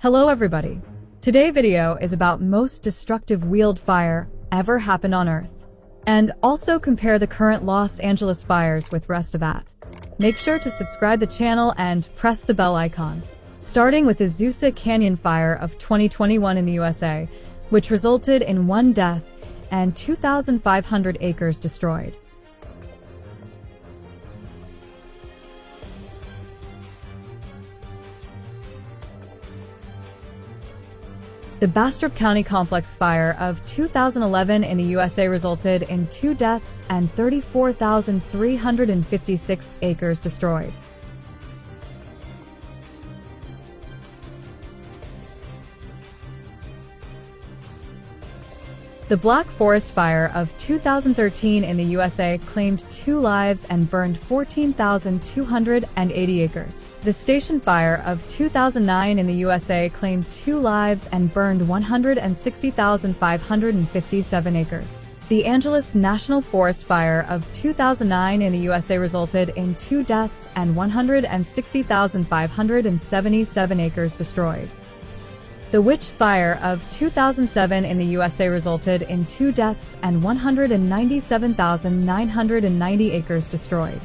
Hello everybody. Today's video is about most destructive wildfire ever happened on Earth. And also compare the current Los Angeles fires with rest of that. Make sure to subscribe the channel and press the bell icon. Starting with the Azusa Canyon fire of 2021 in the USA, which resulted in 1 death and 2,500 acres destroyed. The Bastrop County Complex fire of 2011 in the USA resulted in 2 deaths and 34,356 acres destroyed. The Black Forest Fire of 2013 in the USA claimed 2 lives and burned 14,280 acres. The Station Fire of 2009 in the USA claimed 2 lives and burned 160,557 acres. The Angeles National Forest Fire of 2009 in the USA resulted in 2 deaths and 160,577 acres destroyed. The Witch Fire of 2007 in the USA resulted in 2 deaths and 197,990 acres destroyed.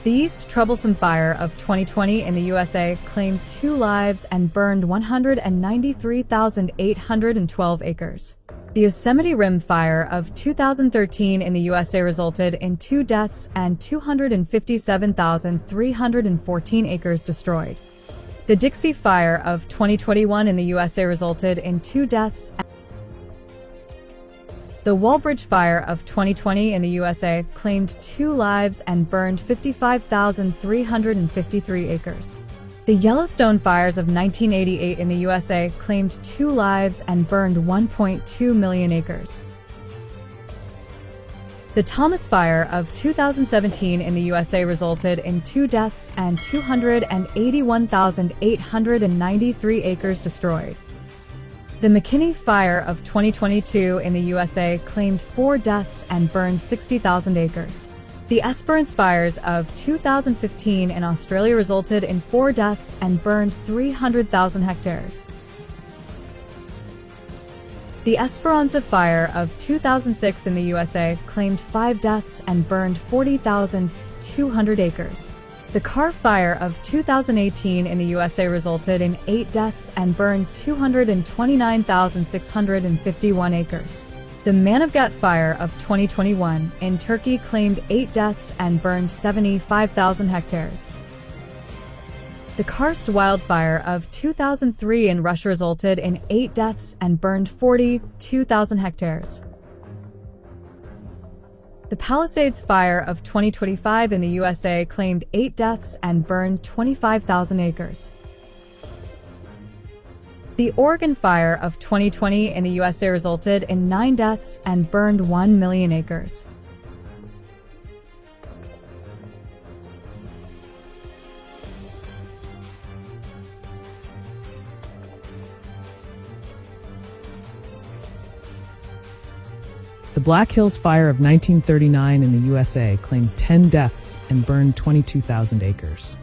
The East Troublesome Fire of 2020 in the USA claimed 2 lives and burned 193,812 acres. The Yosemite Rim Fire of 2013 in the USA resulted in 2 deaths and 257,314 acres destroyed. The Dixie Fire of 2021 in the USA resulted in 2 deaths. The Walbridge Fire of 2020 in the USA claimed 2 lives and burned 55,353 acres. The Yellowstone Fires of 1988 in the USA claimed 2 lives and burned 1.2 million acres. The Thomas Fire of 2017 in the USA resulted in 2 deaths and 281,893 acres destroyed. The McKinney Fire of 2022 in the USA claimed 4 deaths and burned 60,000 acres. The Esperance Fires of 2015 in Australia resulted in 4 deaths and burned 300,000 hectares. The Esperanza Fire of 2006 in the USA claimed 5 deaths and burned 40,200 acres. The Carr Fire of 2018 in the USA resulted in 8 deaths and burned 229,651 acres. The Manavgat Fire of 2021 in Turkey claimed 8 deaths and burned 75,000 hectares. The Karst Wildfire of 2003 in Russia resulted in 8 deaths and burned 42,000 hectares. The Palisades Fire of 2025 in the USA claimed 8 deaths and burned 25,000 acres. The Oregon Fire of 2020 in the USA resulted in 9 deaths and burned 1 million acres. The Black Hills Fire of 1939 in the USA claimed 10 deaths and burned 22,000 acres.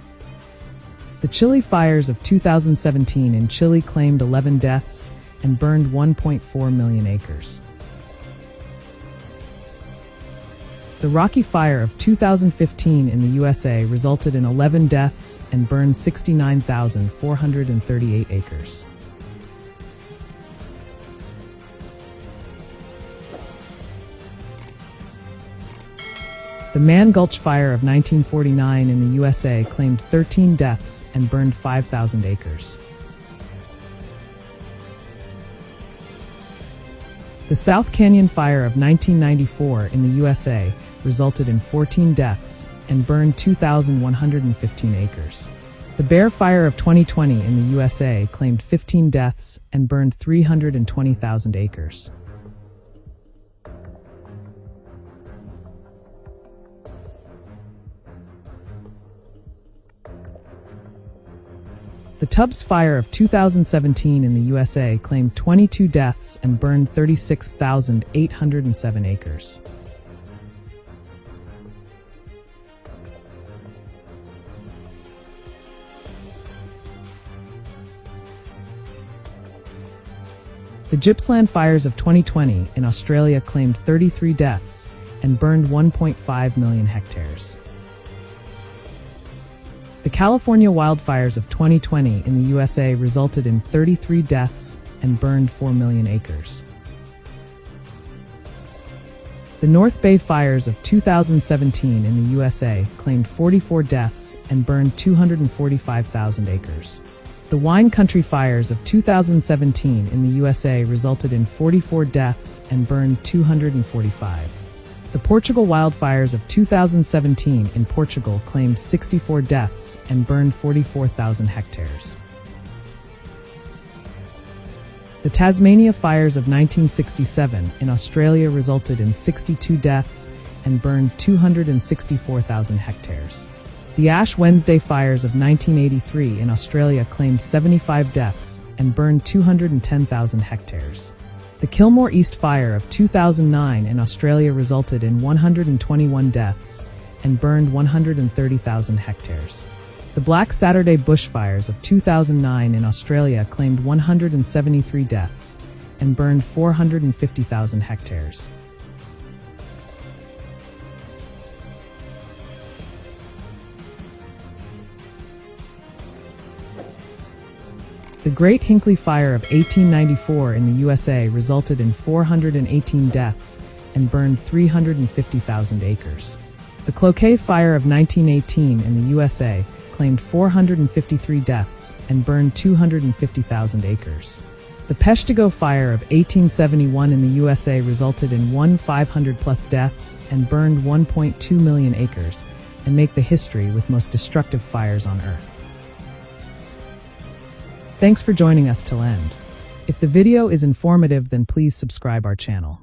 The Chile Fires of 2017 in Chile claimed 11 deaths and burned 1.4 million acres. The Rocky Fire of 2015 in the USA resulted in 11 deaths and burned 69,438 acres. The Man Gulch Fire of 1949 in the USA claimed 13 deaths and burned 5,000 acres. The South Canyon Fire of 1994 in the USA resulted in 14 deaths and burned 2,115 acres. The Bear Fire of 2020 in the USA claimed 15 deaths and burned 320,000 acres. The Tubbs Fire of 2017 in the USA claimed 22 deaths and burned 36,807 acres. The Gippsland fires of 2020 in Australia claimed 33 deaths and burned 1.5 million hectares. The California wildfires of 2020 in the USA resulted in 33 deaths and burned 4 million acres. The North Bay fires of 2017 in the USA claimed 44 deaths and burned 245,000 acres. The Wine Country fires of 2017 in the USA resulted in 44 deaths and burned 245. The Portugal wildfires of 2017 in Portugal claimed 64 deaths and burned 44,000 hectares. The Tasmania fires of 1967 in Australia resulted in 62 deaths and burned 264,000 hectares. The Ash Wednesday fires of 1983 in Australia claimed 75 deaths and burned 210,000 hectares. The Kilmore East fire of 2009 in Australia resulted in 121 deaths and burned 130,000 hectares. The Black Saturday bushfires of 2009 in Australia claimed 173 deaths and burned 450,000 hectares. The Great Hinckley Fire of 1894 in the USA resulted in 418 deaths and burned 350,000 acres. The Cloquet Fire of 1918 in the USA claimed 453 deaths and burned 250,000 acres. The Peshtigo Fire of 1871 in the USA resulted in 500+ deaths and burned 1.2 million acres and make the history with most destructive fires on Earth. Thanks for joining us till end. If the video is informative, then please subscribe our channel.